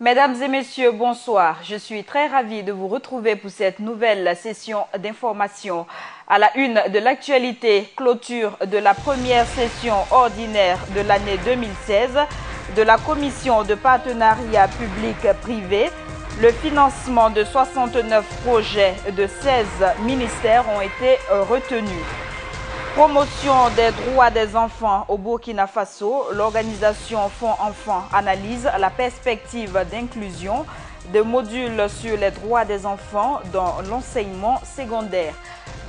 Mesdames et messieurs, bonsoir. Je suis très ravie de vous retrouver pour cette nouvelle session d'information. À la une de l'actualité, clôture de la première session ordinaire de l'année 2016 de la Commission de partenariat public-privé. Le financement de 69 projets de 16 ministères ont été retenus. Promotion des droits des enfants au Burkina Faso, l'organisation Fonds Enfants analyse la perspective d'inclusion de modules sur les droits des enfants dans l'enseignement secondaire.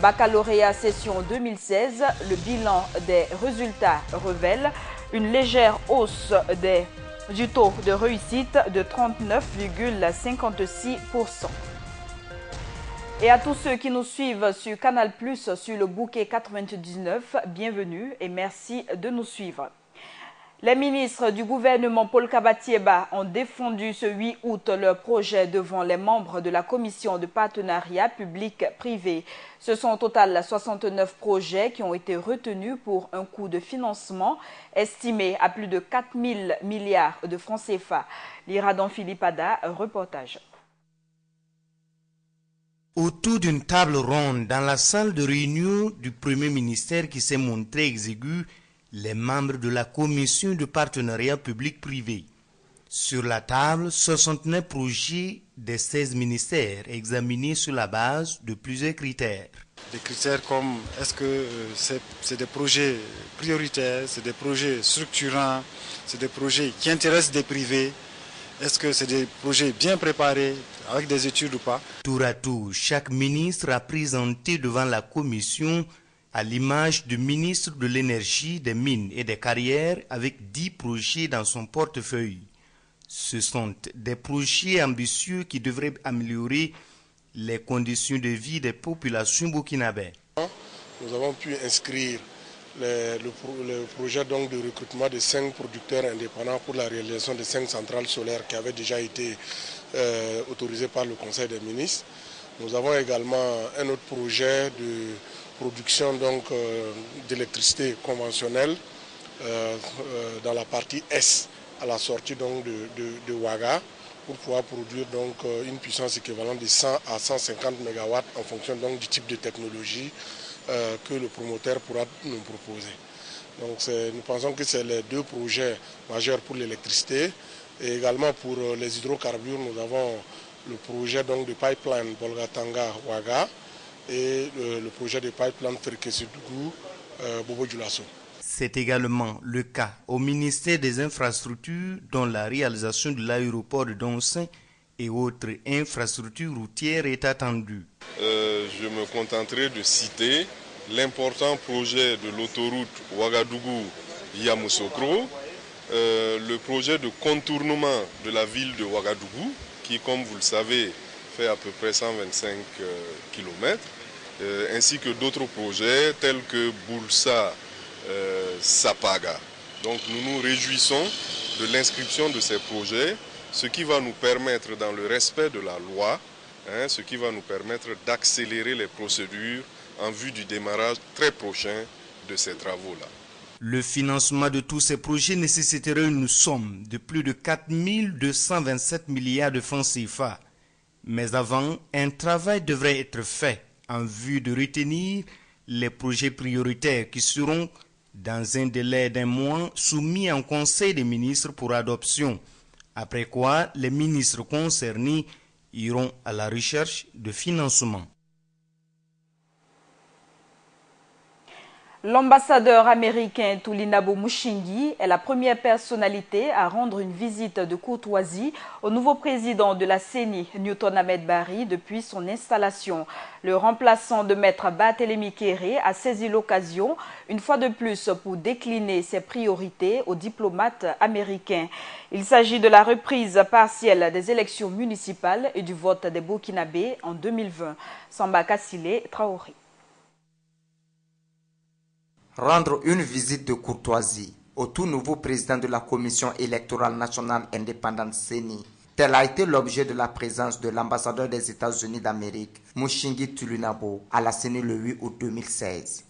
Baccalauréat session 2016, le bilan des résultats révèle une légère hausse du taux de réussite de 39,56%. Et à tous ceux qui nous suivent sur Canal+, sur le bouquet 99, bienvenue et merci de nous suivre. Les ministres du gouvernement Paul Kabatieba ont défendu ce 8 août leur projet devant les membres de la commission de partenariat public-privé. Ce sont au total 69 projets qui ont été retenus pour un coût de financement estimé à plus de 4 000 milliards de francs CFA. L'Iradon Philippe Ada, reportage. Autour d'une table ronde dans la salle de réunion du Premier ministère qui s'est montré exigu, les membres de la commission de partenariat public-privé. Sur la table, 69 projets des 16 ministères examinés sur la base de plusieurs critères. Des critères comme est-ce que c'est des projets prioritaires, c'est des projets structurants, c'est des projets qui intéressent des privés. Est-ce que c'est des projets bien préparés, avec des études ou pas? Tour à tour, chaque ministre a présenté devant la commission à l'image du ministre de l'énergie, des mines et des carrières avec 10 projets dans son portefeuille. Ce sont des projets ambitieux qui devraient améliorer les conditions de vie des populations burkinabées. Nous avons pu inscrire le projet donc de recrutement de 5 producteurs indépendants pour la réalisation de 5 centrales solaires qui avaient déjà été autorisées par le Conseil des ministres. Nous avons également un autre projet de production d'électricité conventionnelle dans la partie S à la sortie donc de Ouaga pour pouvoir produire donc une puissance équivalente de 100 à 150 MW en fonction donc du type de technologie que le promoteur pourra nous proposer. Donc nous pensons que c'est les 2 projets majeurs pour l'électricité et également pour les hydrocarbures. Nous avons le projet donc de pipeline Bolgatanga-Ouaga et le projet de pipeline Ferkessoudou-Bobo-Dioulasso. C'est également le cas au ministère des Infrastructures dont la réalisation de l'aéroport de Donsin et autres infrastructures routières est attendue. Je me contenterai de citer l'important projet de l'autoroute Ouagadougou-Yamoussoukro, le projet de contournement de la ville de Ouagadougou, qui, comme vous le savez, fait à peu près 125 km, ainsi que d'autres projets tels que Boulsa, Sapaga. Donc nous nous réjouissons de l'inscription de ces projets, ce qui va nous permettre, dans le respect de la loi, ce qui va nous permettre d'accélérer les procédures en vue du démarrage très prochain de ces travaux-là. Le financement de tous ces projets nécessiterait une somme de plus de 4 227 milliards de francs CFA. Mais avant, un travail devrait être fait en vue de retenir les projets prioritaires qui seront, dans un délai d'1 mois, soumis en Conseil des ministres pour adoption, après quoi les ministres concernés iront à la recherche de financement. L'ambassadeur américain Tulinabo Mushingi est la première personnalité à rendre une visite de courtoisie au nouveau président de la CENI, Newton Ahmed Barry, depuis son installation. Le remplaçant de Maître Barthélémy Kéré a saisi l'occasion, une fois de plus, pour décliner ses priorités aux diplomates américains. Il s'agit de la reprise partielle des élections municipales et du vote des Burkinabés en 2020. Samba Kassile Traoré. Rendre une visite de courtoisie au tout nouveau président de la Commission électorale nationale indépendante CENI. Tel a été l'objet de la présence de l'ambassadeur des États-Unis d'Amérique, Mushingi Tulinabo, à la CENI le 8 août 2016.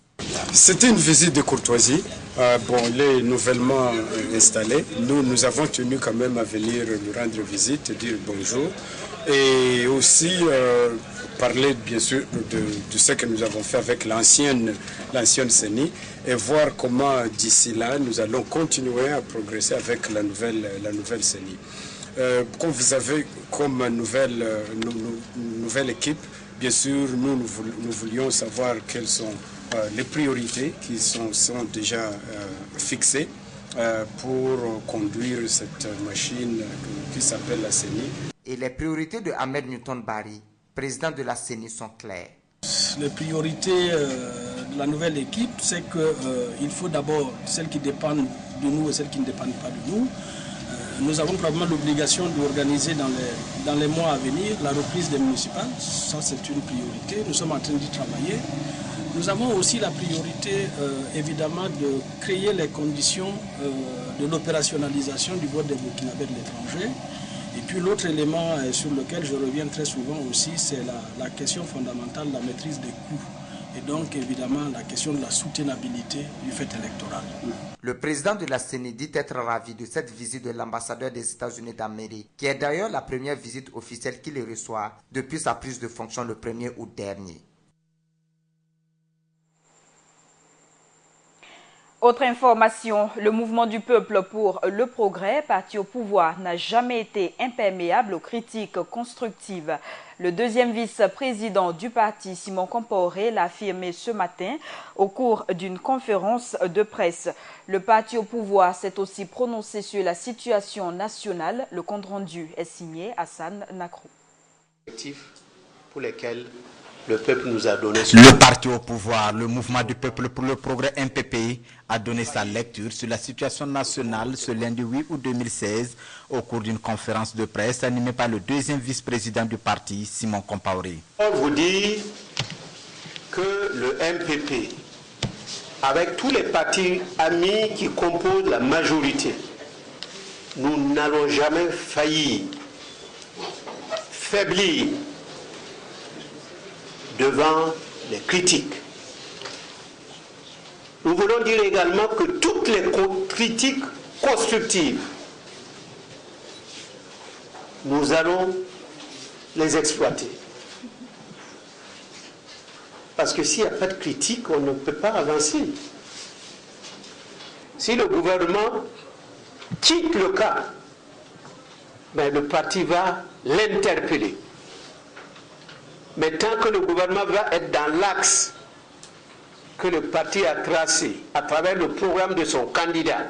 C'était une visite de courtoisie. Il est nouvellement installé. Nous avons tenu quand même à venir lui rendre visite, dire bonjour et aussi parler bien sûr de ce que nous avons fait avec l'ancienne CENI et voir comment d'ici là nous allons continuer à progresser avec la nouvelle CENI. Comme vous avez comme nouvelle équipe, bien sûr nous voulions savoir quelles sont les priorités qui sont déjà fixées pour conduire cette machine qui s'appelle la CENI. Et les priorités de Ahmed Newton Barry, président de la CENI, sont claires. Les priorités de la nouvelle équipe, c'est qu'il faut d'abord celles qui dépendent de nous et celles qui ne dépendent pas de nous. Nous avons probablement l'obligation d'organiser dans les mois à venir la reprise des municipales. Ça, c'est une priorité. Nous sommes en train d'y travailler. Nous avons aussi la priorité, évidemment, de créer les conditions de l'opérationnalisation du vote des Burkinabés de l'étranger. Et puis l'autre élément sur lequel je reviens très souvent aussi, c'est la question fondamentale de la maîtrise des coûts. Et donc, évidemment, la question de la soutenabilité du fait électoral. Le président de la CENI dit être ravi de cette visite de l'ambassadeur des États-Unis d'Amérique, qui est d'ailleurs la première visite officielle qu'il reçoit depuis sa prise de fonction le 1er août dernier. Autre information, le mouvement du peuple pour le progrès, parti au pouvoir, n'a jamais été imperméable aux critiques constructives. Le deuxième vice-président du parti, Simon Compaoré, l'a affirmé ce matin au cours d'une conférence de presse. Le parti au pouvoir s'est aussi prononcé sur la situation nationale. Le compte-rendu est signé Hassan Nakrou. Pour lesquels le peuple nous a donné. Le parti au pouvoir, le mouvement du peuple pour le progrès MPP, a donné sa lecture sur la situation nationale ce lundi 8 août 2016 au cours d'une conférence de presse animée par le deuxième vice-président du parti, Simon Compaoré. Je vous dire que le MPP, avec tous les partis amis qui composent la majorité, nous n'allons jamais faillir, faiblir devant les critiques. Nous voulons dire également que toutes les critiques constructives, nous allons les exploiter. Parce que s'il n'y a pas de critique, on ne peut pas avancer. Si le gouvernement quitte le cas, le parti va l'interpeller. Mais tant que le gouvernement va être dans l'axe que le parti a tracé à travers le programme de son candidat,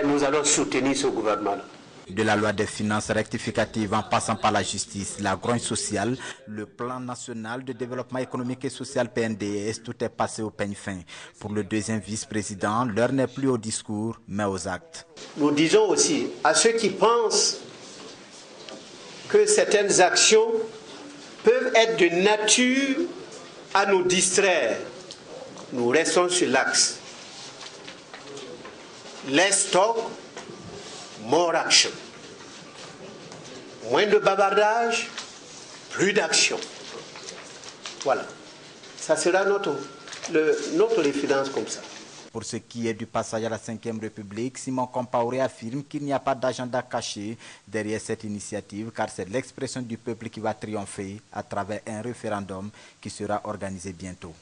nous allons soutenir ce gouvernement-là. De la loi des finances rectificatives en passant par la justice, la grogne sociale, le plan national de développement économique et social PNDS, tout est passé au peigne fin. Pour le deuxième vice-président, l'heure n'est plus au discours, mais aux actes. Nous disons aussi à ceux qui pensent que certaines actions peuvent être de nature à nous distraire. Nous restons sur l'axe. Less talk, more action. Moins de bavardage, plus d'action. Voilà. Ça sera notre référence comme ça. Pour ce qui est du passage à la 5e République, Simon Compaoré affirme qu'il n'y a pas d'agenda caché derrière cette initiative, car c'est l'expression du peuple qui va triompher à travers un référendum qui sera organisé bientôt.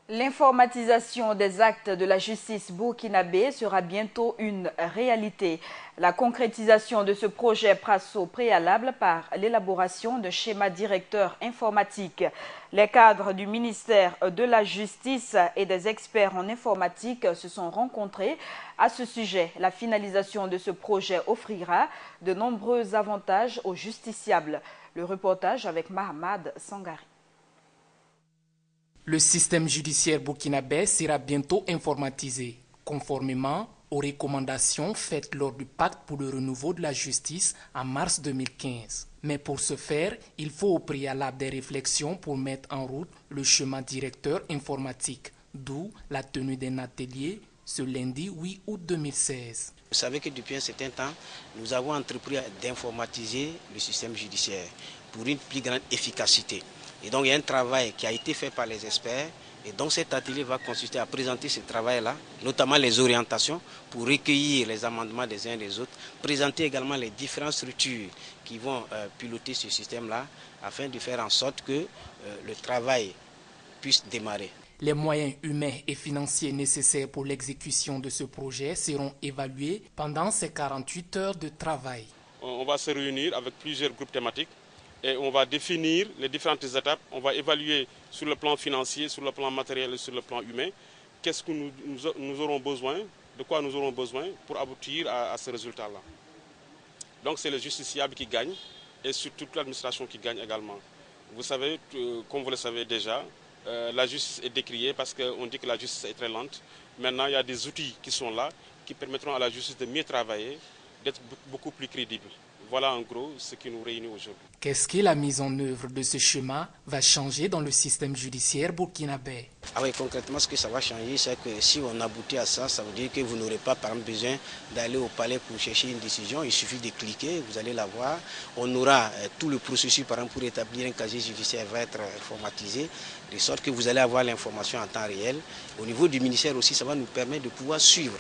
L'informatisation des actes de la justice burkinabé sera bientôt une réalité. La concrétisation de ce projet passe au préalable par l'élaboration d'un schéma directeur informatique. Les cadres du ministère de la Justice et des experts en informatique se sont rencontrés à ce sujet. La finalisation de ce projet offrira de nombreux avantages aux justiciables. Le reportage avec Mahamad Sangari. Le système judiciaire burkinabé sera bientôt informatisé, conformément aux recommandations faites lors du pacte pour le renouveau de la justice en mars 2015. Mais pour ce faire, il faut au préalable des réflexions pour mettre en route le schéma directeur informatique, d'où la tenue d'un atelier ce lundi 8 août 2016. Vous savez que depuis un certain temps, nous avons entrepris d'informatiser le système judiciaire pour une plus grande efficacité. Et donc il y a un travail qui a été fait par les experts. Et donc cet atelier va consister à présenter ce travail-là, notamment les orientations, pour recueillir les amendements des uns et des autres, présenter également les différentes structures qui vont piloter ce système-là, afin de faire en sorte que le travail puisse démarrer. Les moyens humains et financiers nécessaires pour l'exécution de ce projet seront évalués pendant ces 48 heures de travail. On va se réunir avec plusieurs groupes thématiques et on va définir les différentes étapes. On va évaluer sur le plan financier, sur le plan matériel et sur le plan humain, qu'est-ce que nous aurons besoin, de quoi nous aurons besoin pour aboutir à ce résultat-là. Donc c'est le justiciable qui gagne et surtout toute l'administration qui gagne également. Vous savez, comme vous le savez déjà, la justice est décriée parce qu'on dit que la justice est très lente. Maintenant, il y a des outils qui sont là, qui permettront à la justice de mieux travailler, d'être beaucoup plus crédible. Voilà en gros ce qui nous réunit aujourd'hui. Qu'est-ce que la mise en œuvre de ce schéma va changer dans le système judiciaire burkinabé? Oui, concrètement, ce que ça va changer, c'est que si on aboutit à ça, ça veut dire que vous n'aurez pas par exemple besoin d'aller au palais pour chercher une décision. Il suffit de cliquer, vous allez la voir. On aura tout le processus par exemple pour établir un casier judiciaire va être informatisé, de sorte que vous allez avoir l'information en temps réel. Au niveau du ministère aussi, ça va nous permettre de pouvoir suivre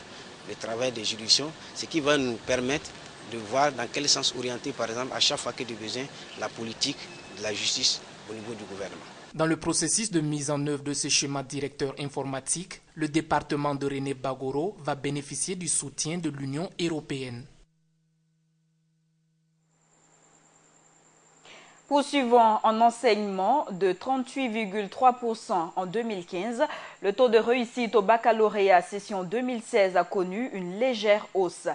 le travail des juridictions, ce qui va nous permettre de voir dans quel sens orienter, par exemple, à chaque fois qu'il y a besoin, la politique de la justice au niveau du gouvernement. Dans le processus de mise en œuvre de ce schéma directeur informatique, le département de René Bagoro va bénéficier du soutien de l'Union européenne. Poursuivant en enseignement de 38,3% en 2015, le taux de réussite au baccalauréat session 2016 a connu une légère hausse.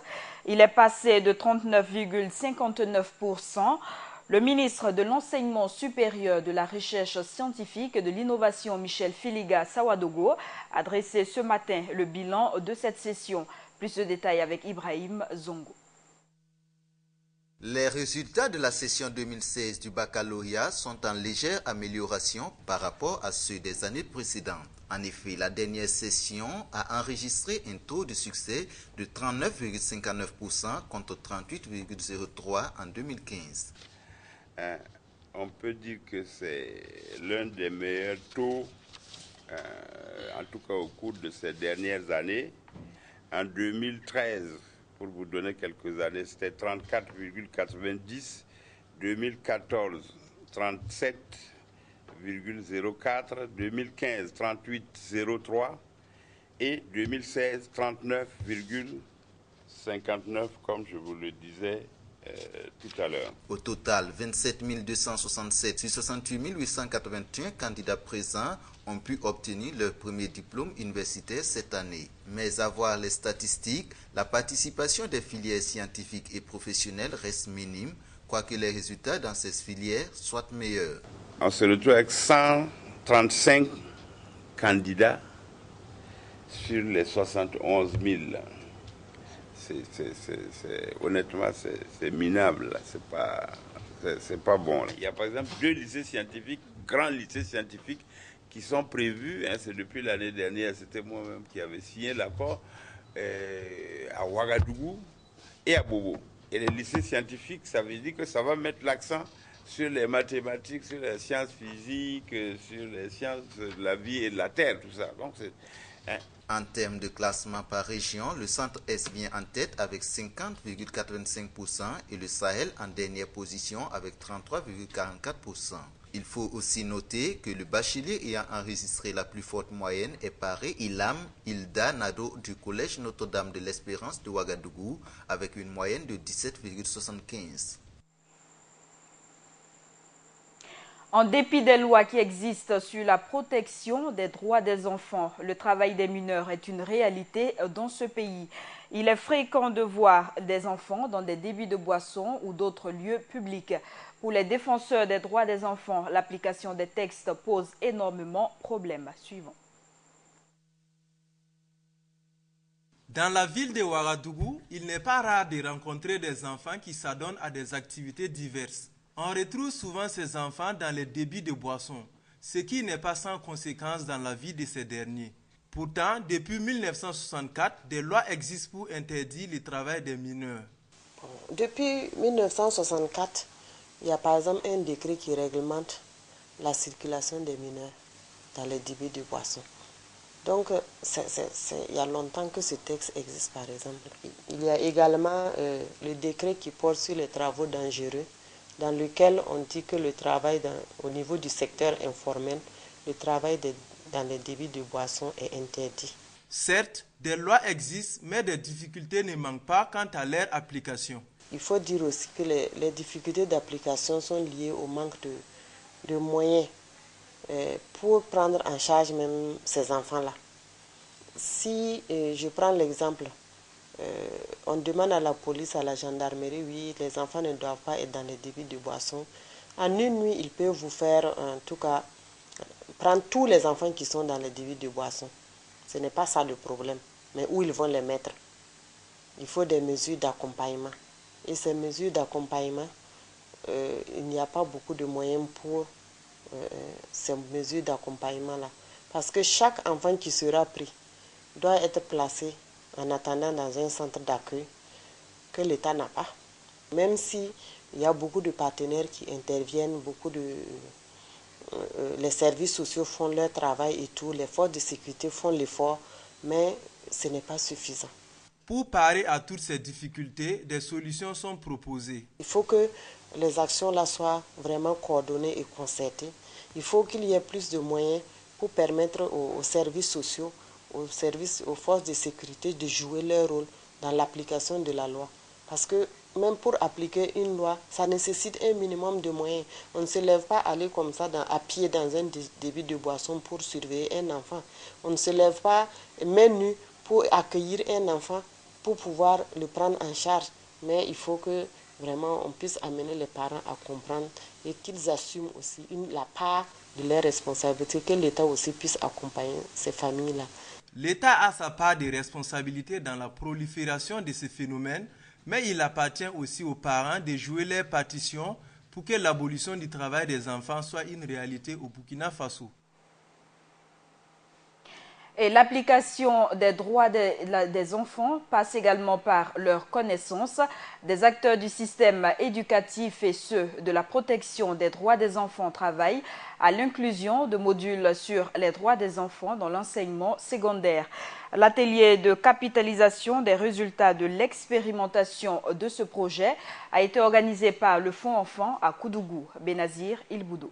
Il est passé de 39,59%. Le ministre de l'Enseignement supérieur, de la Recherche scientifique et de l'Innovation, Michel Filiga Sawadogo, a dressé ce matin le bilan de cette session. Plus de détails avec Ibrahim Zongo. Les résultats de la session 2016 du baccalauréat sont en légère amélioration par rapport à ceux des années précédentes. En effet, la dernière session a enregistré un taux de succès de 39,59% contre 38,03% en 2015. On peut dire que c'est l'un des meilleurs taux, en tout cas au cours de ces dernières années. En 2013, pour vous donner quelques années, c'était 34,90, 2014, 37,04, 2015, 38,03 et 2016, 39,59, comme je vous le disais tout à l'heure. Au total, 27 267 sur 68 881 candidats présents ont pu obtenir leur premier diplôme universitaire cette année. Mais à voir les statistiques, la participation des filières scientifiques et professionnelles reste minime, quoique les résultats dans ces filières soient meilleurs. On se retrouve avec 135 candidats sur les 71 000. Honnêtement, c'est minable, c'est pas bon. Il y a par exemple 2 lycées scientifiques, grands lycées scientifiques, qui sont prévus, c'est depuis l'année dernière, c'était moi-même qui avais signé l'accord, à Ouagadougou et à Bobo. Et les lycées scientifiques, ça veut dire que ça va mettre l'accent sur les mathématiques, sur les sciences physiques, sur les sciences de la vie et de la terre, tout ça. Donc en termes de classement par région, le centre-est vient en tête avec 50,85% et le Sahel en dernière position avec 33,44%. Il faut aussi noter que le bachelier ayant enregistré la plus forte moyenne est Paré Ilham Hilda Nado du Collège Notre-Dame de l'Espérance de Ouagadougou avec une moyenne de 17,75. En dépit des lois qui existent sur la protection des droits des enfants, le travail des mineurs est une réalité dans ce pays. Il est fréquent de voir des enfants dans des débits de boissons ou d'autres lieux publics. Pour les défenseurs des droits des enfants, l'application des textes pose énormément de problèmes. Suivant. Dans la ville de Ouagadougou, il n'est pas rare de rencontrer des enfants qui s'adonnent à des activités diverses. On retrouve souvent ces enfants dans les débits de boissons, ce qui n'est pas sans conséquence dans la vie de ces derniers. Pourtant, depuis 1964, des lois existent pour interdire le travail des mineurs. Depuis 1964, il y a par exemple un décret qui réglemente la circulation des mineurs dans les débits de boissons. Donc, il y a longtemps que ce texte existe, par exemple. Il y a également le décret qui porte sur les travaux dangereux, dans lequel on dit que le travail au niveau du secteur informel, le travail dans les débits de boissons est interdit. Certes, des lois existent, mais des difficultés ne manquent pas quant à leur application. Il faut dire aussi que les difficultés d'application sont liées au manque de moyens pour prendre en charge même ces enfants-là. Si je prends l'exemple, on demande à la police, à la gendarmerie, oui, les enfants ne doivent pas être dans les débits de boissons. En une nuit, ils peuvent vous faire, en tout cas, prendre tous les enfants qui sont dans les débits de boissons. Ce n'est pas ça le problème, mais où ils vont les mettre. Il faut des mesures d'accompagnement. Et ces mesures d'accompagnement, il n'y a pas beaucoup de moyens pour ces mesures d'accompagnement-là. Parce que chaque enfant qui sera pris doit être placé en attendant dans un centre d'accueil que l'État n'a pas. Même s'il y a beaucoup de partenaires qui interviennent, les services sociaux font leur travail et tout, les forces de sécurité font l'effort, mais ce n'est pas suffisant. Pour parer à toutes ces difficultés, des solutions sont proposées. Il faut que les actions là soient vraiment coordonnées et concertées. Il faut qu'il y ait plus de moyens pour permettre aux services sociaux, aux forces de sécurité de jouer leur rôle dans l'application de la loi. Parce que même pour appliquer une loi, ça nécessite un minimum de moyens. On ne se lève pas aller comme ça à pied dans un débit de boisson pour surveiller un enfant. On ne se lève pas main nue pour accueillir un enfant, pour pouvoir le prendre en charge. Mais il faut que vraiment on puisse amener les parents à comprendre et qu'ils assument aussi la part de leurs responsabilités, que l'État aussi puisse accompagner ces familles-là. L'État a sa part de responsabilité dans la prolifération de ces phénomènes, mais il appartient aussi aux parents de jouer leur partition pour que l'abolition du travail des enfants soit une réalité au Burkina Faso. Et l'application des droits des enfants passe également par leur connaissance. Des acteurs du système éducatif et ceux de la protection des droits des enfants travaillent à l'inclusion de modules sur les droits des enfants dans l'enseignement secondaire. L'atelier de capitalisation des résultats de l'expérimentation de ce projet a été organisé par le Fonds Enfants à Koudougou, Benazir Ilboudou.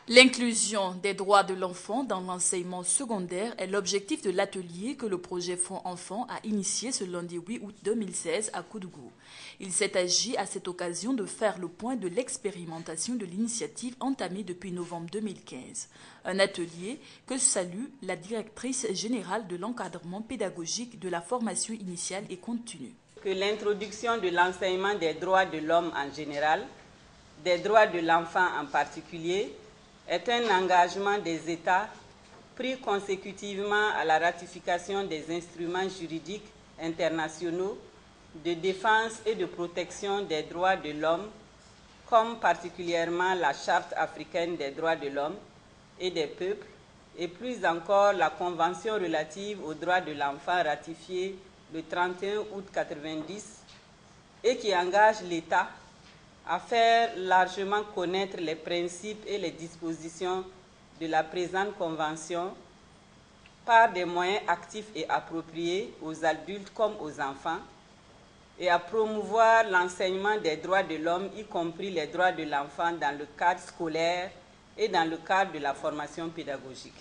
L'inclusion des droits de l'enfant dans l'enseignement secondaire est l'objectif de l'atelier que le projet Fonds Enfants a initié ce lundi 8 août 2016 à Koudougou. Il s'est agi à cette occasion de faire le point de l'expérimentation de l'initiative entamée depuis novembre 2015. Un atelier que salue la directrice générale de l'encadrement pédagogique de la formation initiale et continue. Que l'introduction de l'enseignement des droits de l'homme en général, des droits de l'enfant en particulier, est un engagement des États pris consécutivement à la ratification des instruments juridiques internationaux de défense et de protection des droits de l'homme, comme particulièrement la Charte africaine des droits de l'homme et des peuples, et plus encore la Convention relative aux droits de l'enfant ratifiée le 31 août 1990 et qui engage l'État à faire largement connaître les principes et les dispositions de la présente convention par des moyens actifs et appropriés aux adultes comme aux enfants et à promouvoir l'enseignement des droits de l'homme, y compris les droits de l'enfant dans le cadre scolaire et dans le cadre de la formation pédagogique.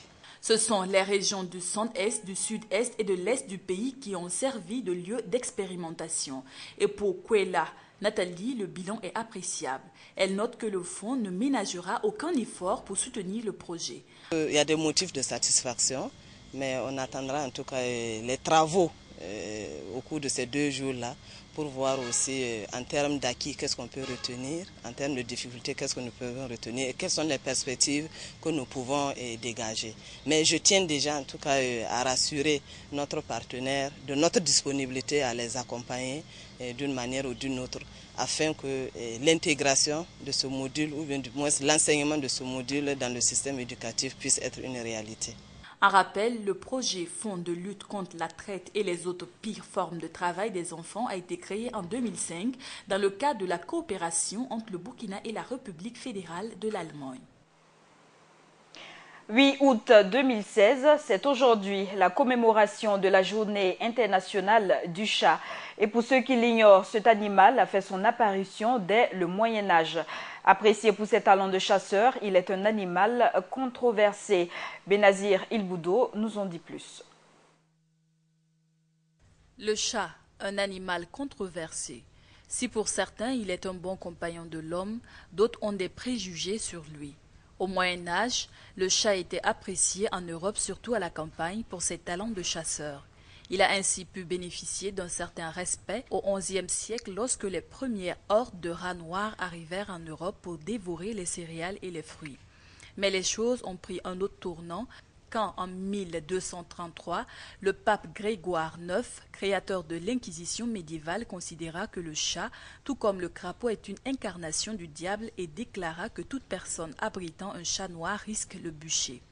Ce sont les régions du centre-est, du sud-est et de l'est du pays qui ont servi de lieu d'expérimentation. Et pour Kouela Nathalie, le bilan est appréciable. Elle note que le fonds ne ménagera aucun effort pour soutenir le projet. Il y a des motifs de satisfaction, mais on attendra en tout cas les travaux au cours de ces 2 jours-là pour voir aussi en termes d'acquis qu'est-ce qu'on peut retenir, en termes de difficultés qu'est-ce que nous pouvons retenir et quelles sont les perspectives que nous pouvons dégager. Mais je tiens déjà en tout cas à rassurer notre partenaire de notre disponibilité à les accompagner d'une manière ou d'une autre afin que l'intégration de ce module ou bien du moins l'enseignement de ce module dans le système éducatif puisse être une réalité. En rappel, le projet Fonds de lutte contre la traite et les autres pires formes de travail des enfants a été créé en 2005 dans le cadre de la coopération entre le Burkina et la République fédérale de l'Allemagne. 8 août 2016, c'est aujourd'hui la commémoration de la journée internationale du chat. Et pour ceux qui l'ignorent, cet animal a fait son apparition dès le Moyen-Âge. Apprécié pour ses talents de chasseur, il est un animal controversé. Benazir Ilboudo nous en dit plus. Le chat, un animal controversé. Si pour certains il est un bon compagnon de l'homme, d'autres ont des préjugés sur lui. Au Moyen-Âge, le chat était apprécié en Europe, surtout à la campagne, pour ses talents de chasseur. Il a ainsi pu bénéficier d'un certain respect au XIe siècle lorsque les premières hordes de rats noirs arrivèrent en Europe pour dévorer les céréales et les fruits. Mais les choses ont pris un autre tournant quand, en 1233, le pape Grégoire IX, créateur de l'Inquisition médiévale, considéra que le chat, tout comme le crapaud, est une incarnation du diable et déclara que toute personne abritant un chat noir risque le bûcher.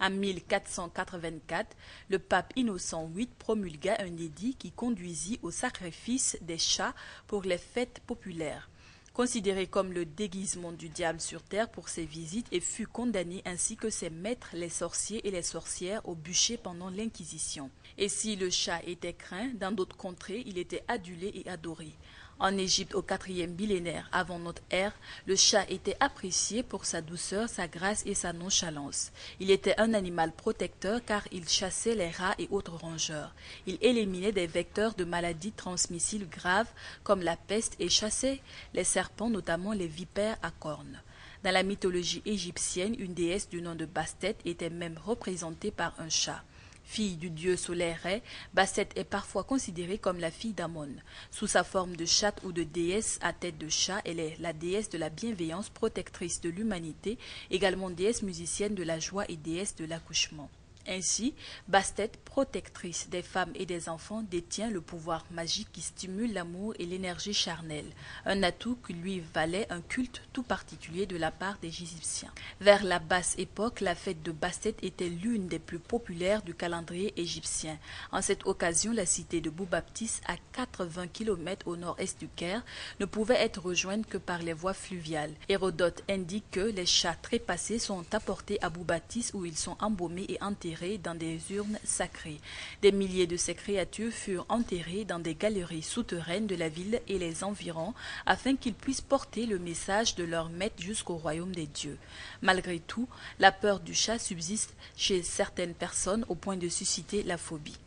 En 1484, le pape Innocent VIII promulgua un édit qui conduisit au sacrifice des chats pour les fêtes populaires. Considéré comme le déguisement du diable sur terre pour ses visites, et fut condamné ainsi que ses maîtres, les sorciers et les sorcières, au bûcher pendant l'Inquisition. Et si le chat était craint, dans d'autres contrées, il était adulé et adoré. En Égypte, au 4e millénaire avant notre ère, le chat était apprécié pour sa douceur, sa grâce et sa nonchalance. Il était un animal protecteur car il chassait les rats et autres rongeurs. Il éliminait des vecteurs de maladies transmissibles graves comme la peste et chassait les serpents, notamment les vipères à cornes. Dans la mythologie égyptienne, une déesse du nom de Bastet était même représentée par un chat. Fille du dieu solaire Ré, Bastet est parfois considérée comme la fille d'Amon. Sous sa forme de chatte ou de déesse à tête de chat, elle est la déesse de la bienveillance, protectrice de l'humanité, également déesse musicienne de la joie et déesse de l'accouchement. Ainsi, Bastet, protectrice des femmes et des enfants, détient le pouvoir magique qui stimule l'amour et l'énergie charnelle, un atout qui lui valait un culte tout particulier de la part des Égyptiens. Vers la basse époque, la fête de Bastet était l'une des plus populaires du calendrier égyptien. En cette occasion, la cité de Boubaptis, à 80 km au nord-est du Caire, ne pouvait être rejointe que par les voies fluviales. Hérodote indique que les chats trépassés sont apportés à Boubaptis où ils sont embaumés et enterrés dans des urnes sacrées. Des milliers de ces créatures furent enterrées dans des galeries souterraines de la ville et les environs afin qu'ils puissent porter le message de leur maître jusqu'au royaume des dieux. Malgré tout, la peur du chat subsiste chez certaines personnes au point de susciter la phobie.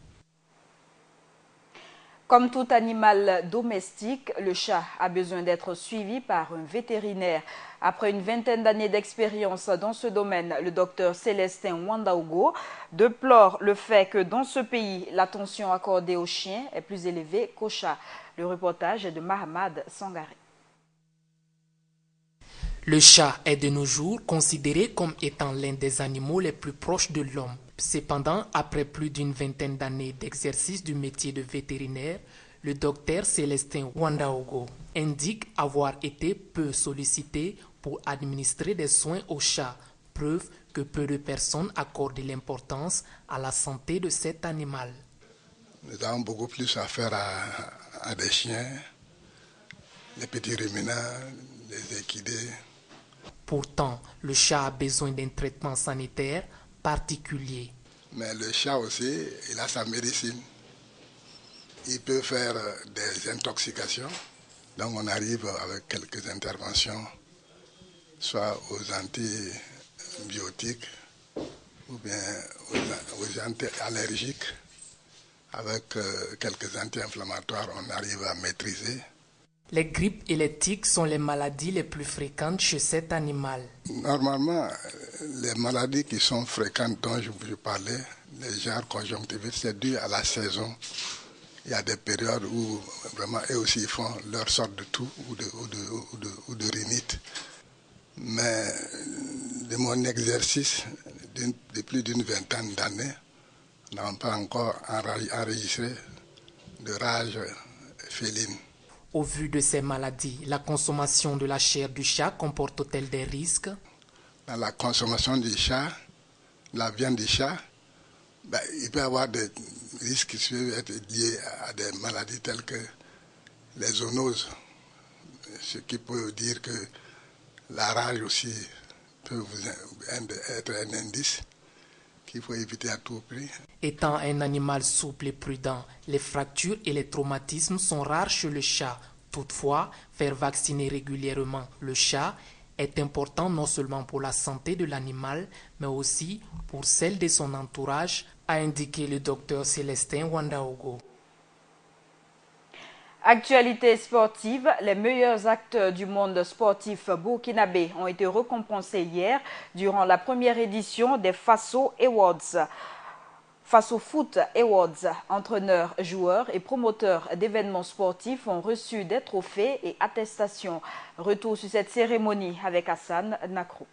Comme tout animal domestique, le chat a besoin d'être suivi par un vétérinaire. Après une vingtaine d'années d'expérience dans ce domaine, le docteur Célestin Wandaogo déplore le fait que dans ce pays, l'attention accordée aux chiens est plus élevée qu'aux chats. Le reportage est de Mahamad Sangari. Le chat est de nos jours considéré comme étant l'un des animaux les plus proches de l'homme. Cependant, après plus d'une vingtaine d'années d'exercice du métier de vétérinaire, le docteur Célestin Wandaogo indique avoir été peu sollicité pour administrer des soins aux chats, preuve que peu de personnes accordent l'importance à la santé de cet animal. Nous avons beaucoup plus affaire à des chiens, les petits ruminants, les équidés. Pourtant, le chat a besoin d'un traitement sanitaire particulier. Mais le chat aussi, il a sa médecine. Il peut faire des intoxications. Donc on arrive avec quelques interventions, soit aux antibiotiques ou bien aux anti-allergiques. Avec quelques anti-inflammatoires, on arrive à maîtriser. Les grippes et les tiques sont les maladies les plus fréquentes chez cet animal. Normalement, les maladies qui sont fréquentes dont je vous parlais, les genres conjonctivites, c'est dû à la saison. Il y a des périodes où vraiment eux aussi ils font leur sorte de toux ou de rhinite. Mais de mon exercice de plus d'une vingtaine d'années, nous n'avons pas encore enregistré de rage féline. Au vu de ces maladies, la consommation de la chair du chat comporte-t-elle des risques? Dans la consommation du chat, la viande du chat, il peut y avoir des risques qui peuvent être liés à des maladies telles que les zoonoses, ce qui peut dire que la rage aussi peut être un indice qu'il faut éviter à tout prix. Étant un animal souple et prudent, les fractures et les traumatismes sont rares chez le chat. Toutefois, faire vacciner régulièrement le chat est important non seulement pour la santé de l'animal, mais aussi pour celle de son entourage, a indiqué le docteur Célestin Wandaogo. Actualité sportive, les meilleurs acteurs du monde sportif burkinabé ont été récompensés hier durant la première édition des Faso Awards. Faso Foot Awards, entraîneurs, joueurs et promoteurs d'événements sportifs ont reçu des trophées et attestations. Retour sur cette cérémonie avec Hassan Nakrou.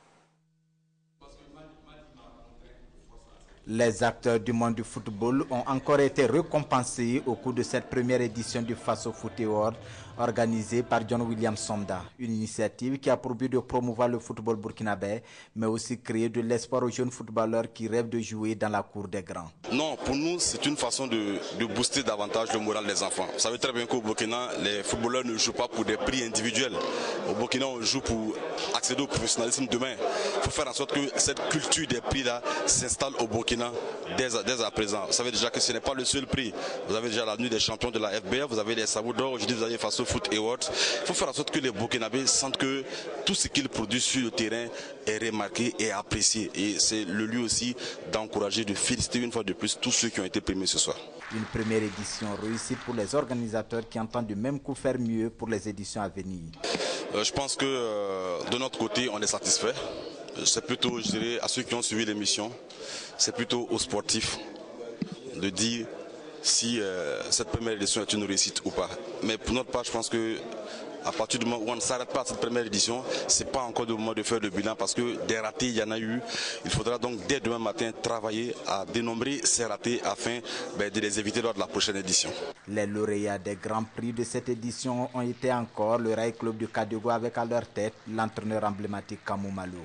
Les acteurs du monde du football ont encore été récompensés au cours de cette première édition du Faso Foot Award organisée par John William Somda, une initiative qui a pour but de promouvoir le football burkinabé, mais aussi créer de l'espoir aux jeunes footballeurs qui rêvent de jouer dans la cour des grands. Non, pour nous, c'est une façon de booster davantage le moral des enfants. Vous savez très bien qu'au Burkina, les footballeurs ne jouent pas pour des prix individuels. Au Burkina, on joue pour accéder au professionnalisme demain. Il faut faire en sorte que cette culture des prix-là s'installe au Burkina dès à présent. Vous savez déjà que ce n'est pas le seul prix. Vous avez déjà la nuit des champions de la FBF, vous avez les sabots d'or, aujourd'hui vous avez Faso Foot Awards. Il faut faire en sorte que les Burkinabés sentent que tout ce qu'ils produisent sur le terrain est remarqué et apprécié. Et c'est le lieu aussi d'encourager, de féliciter une fois de plus tous ceux qui ont été primés ce soir. Une première édition réussie pour les organisateurs qui entendent du même coup faire mieux pour les éditions à venir. Je pense que de notre côté, on est satisfait. C'est plutôt, je dirais, à ceux qui ont suivi l'émission, c'est plutôt aux sportifs de dire si cette première édition est une réussite ou pas. Mais pour notre part, je pense que à partir du moment où on ne s'arrête pas à cette première édition, ce n'est pas encore le moment de faire le bilan parce que des ratés, il y en a eu. Il faudra donc dès demain matin travailler à dénombrer ces ratés afin de les éviter lors de la prochaine édition. Les lauréats des grands prix de cette édition ont été encore le Rail Club du Kadougou avec à leur tête l'entraîneur emblématique Kamou Malo.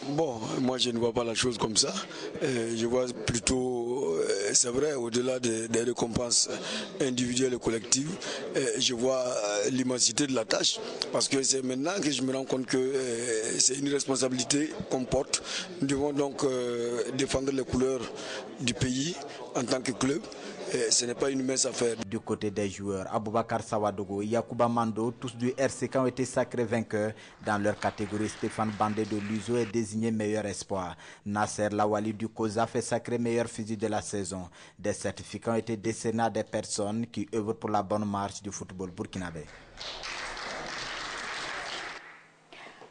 Bon, moi je ne vois pas la chose comme ça. Je vois plutôt, c'est vrai, au-delà des récompenses individuelles et collectives, je vois l'immensité de la tâche. Parce que c'est maintenant que je me rends compte que c'est une responsabilité qu'on porte. Nous devons donc défendre les couleurs du pays en tant que club. Ce n'est pas une mince affaire. Du côté des joueurs, Aboubakar Sawadogo et Yacouba Mando, tous du RCK ont été sacrés vainqueurs. Dans leur catégorie, Stéphane Bandé de Luso est désigné meilleur espoir. Nasser Lawali du Koza fait sacré meilleur physique de la saison. Des certificats ont été décernés à des personnes qui œuvrent pour la bonne marche du football burkinabé.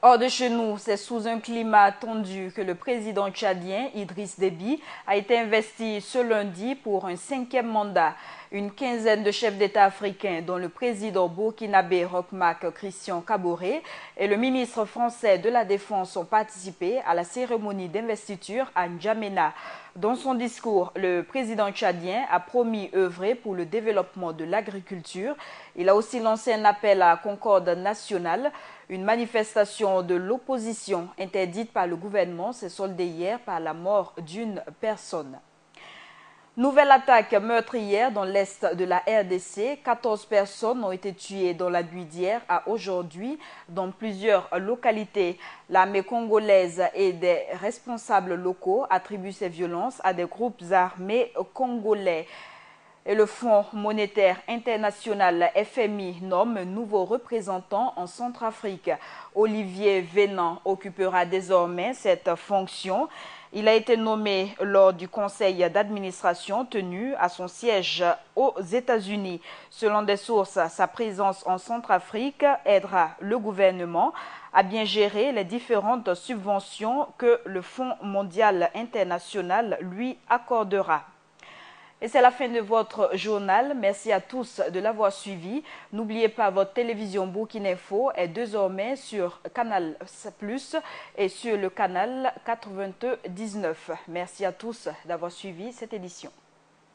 Hors de chez nous, c'est sous un climat tendu que le président tchadien Idriss Déby a été investi ce lundi pour un 5e mandat. Une quinzaine de chefs d'État africains, dont le président burkinabé Roch-Marc Christian Kaboré et le ministre français de la Défense ont participé à la cérémonie d'investiture à N'Djamena. Dans son discours, le président tchadien a promis œuvrer pour le développement de l'agriculture. Il a aussi lancé un appel à la concorde nationale. Une manifestation de l'opposition interdite par le gouvernement s'est soldée hier par la mort d'une personne. Nouvelle attaque meurtrière dans l'est de la RDC. 14 personnes ont été tuées dans la nuit d'hier à aujourd'hui dans plusieurs localités. L'armée congolaise et des responsables locaux attribuent ces violences à des groupes armés congolais. Et le Fonds monétaire international FMI nomme un nouveau représentant en Centrafrique. Olivier Vénan occupera désormais cette fonction. Il a été nommé lors du conseil d'administration tenu à son siège aux États-Unis. Selon des sources, sa présence en Centrafrique aidera le gouvernement à bien gérer les différentes subventions que le Fonds mondial international lui accordera. Et c'est la fin de votre journal. Merci à tous de l'avoir suivi. N'oubliez pas, votre télévision Burkina Info est désormais sur Canal Plus et sur le canal 99. Merci à tous d'avoir suivi cette édition.